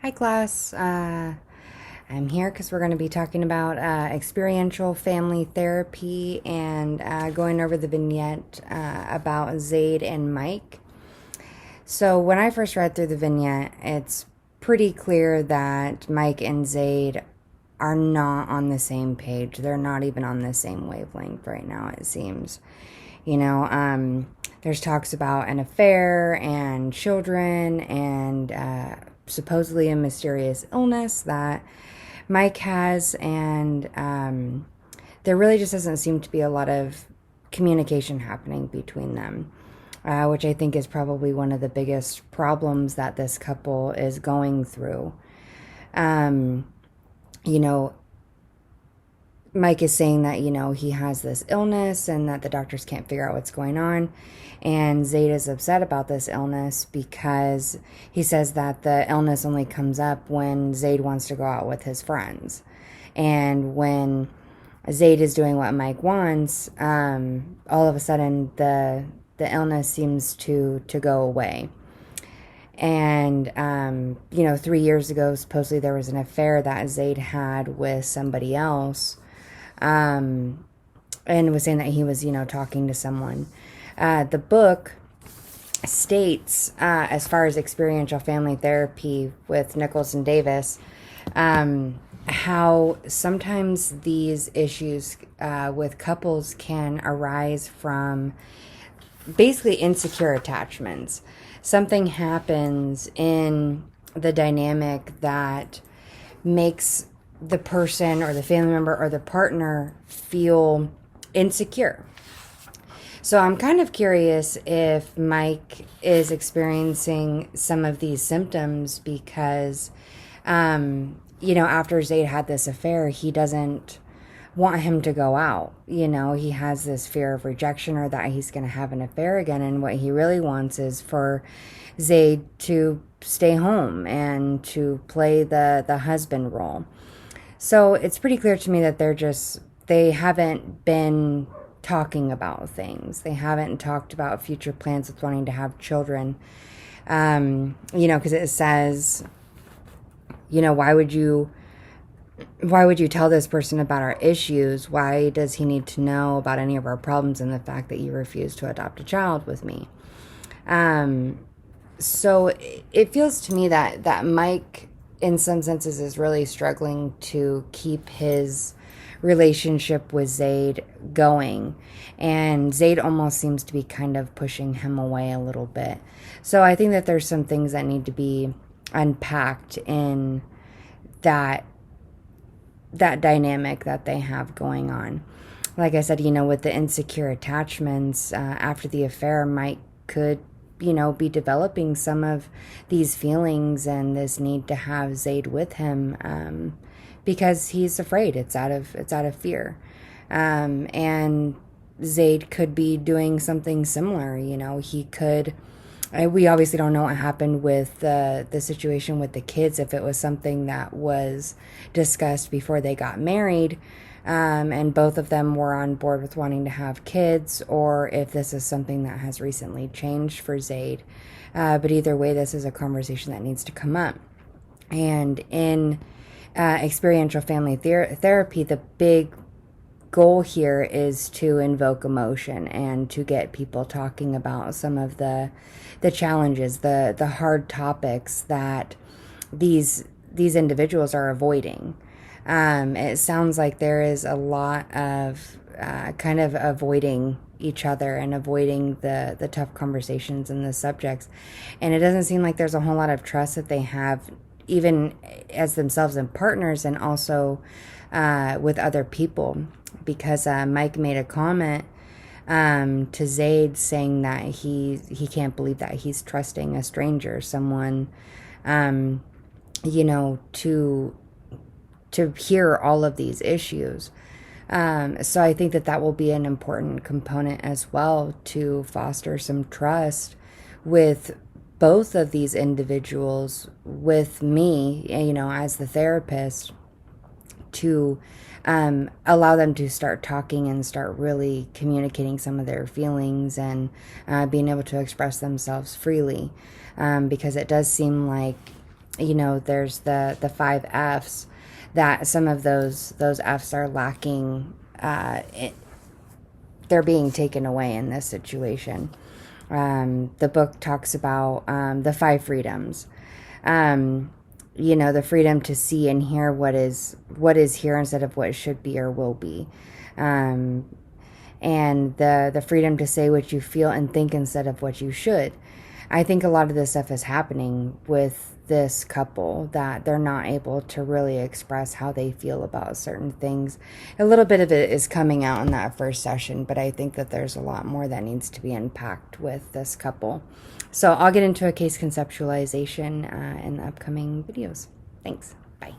Hi, class. I'm here because we're going to be talking about experiential family therapy and going over the vignette about Zaid and Mike. So, when I first read through the vignette, it's pretty clear that Mike and Zaid are not on the same page. They're not even on the same wavelength right now, it seems. There's talks about an affair and children and supposedly a mysterious illness that Mike has, and there really just doesn't seem to be a lot of communication happening between them, which I think is probably one of the biggest problems that this couple is going through. Um, you know, Mike is saying that, he has this illness and that the doctors can't figure out what's going on. And Zaid is upset about this illness because he says that the illness only comes up when Zaid wants to go out with his friends. And when Zaid is doing what Mike wants, all of a sudden the illness seems to go away. And, 3 years ago, supposedly there was an affair that Zaid had with somebody else, and was saying that he was, talking to someone. The book states, as far as experiential family therapy with Nichols and Davis, how sometimes these issues with couples can arise from basically insecure attachments. Something happens in the dynamic that makes the person or the family member or the partner feel insecure. So I'm kind of curious if Mike is experiencing some of these symptoms because, after Zaid had this affair, he doesn't want him to go out. He has this fear of rejection or that he's going to have an affair again. And what he really wants is for Zaid to stay home and to play the husband role. So it's pretty clear to me that they haven't been talking about things. They haven't talked about future plans with wanting to have children. Because it says, why would you tell this person about our issues? Why does he need to know about any of our problems and the fact that you refuse to adopt a child with me? So it feels to me that Mike, in some senses, is really struggling to keep his relationship with Zaid going. And Zaid almost seems to be kind of pushing him away a little bit. So I think that there's some things that need to be unpacked in that dynamic that they have going on. Like I said, with the insecure attachments after the affair, Mike could, be developing some of these feelings and this need to have Zaid with him because he's afraid. It's out of fear. And Zaid could be doing something similar. He could. We obviously don't know what happened with the situation with the kids, if it was something that was discussed before they got married, and both of them were on board with wanting to have kids, or if this is something that has recently changed for Zaid. But either way, this is a conversation that needs to come up. And in experiential family therapy, the big goal here is to invoke emotion and to get people talking about some of the challenges, the hard topics that these individuals are avoiding. It sounds like there is a lot of kind of avoiding each other and avoiding the tough conversations and the subjects. And it doesn't seem like there's a whole lot of trust that they have, even as themselves and partners, and also with other people. Because Mike made a comment to Zaid saying that he can't believe that he's trusting a stranger, someone, to hear all of these issues. So I think that will be an important component as well to foster some trust with both of these individuals, with me, as the therapist, to allow them to start talking and start really communicating some of their feelings and being able to express themselves freely. Because it does seem like there's the 5 F's, that some of those F's are lacking. They're being taken away in this situation. The book talks about the 5 freedoms. The freedom to see and hear what is here instead of what should be or will be. And the freedom to say what you feel and think instead of what you should. I think a lot of this stuff is happening with this couple, that they're not able to really express how they feel about certain things. A little bit of it is coming out in that first session, but I think that there's a lot more that needs to be unpacked with this couple. So I'll get into a case conceptualization in the upcoming videos. Thanks. Bye.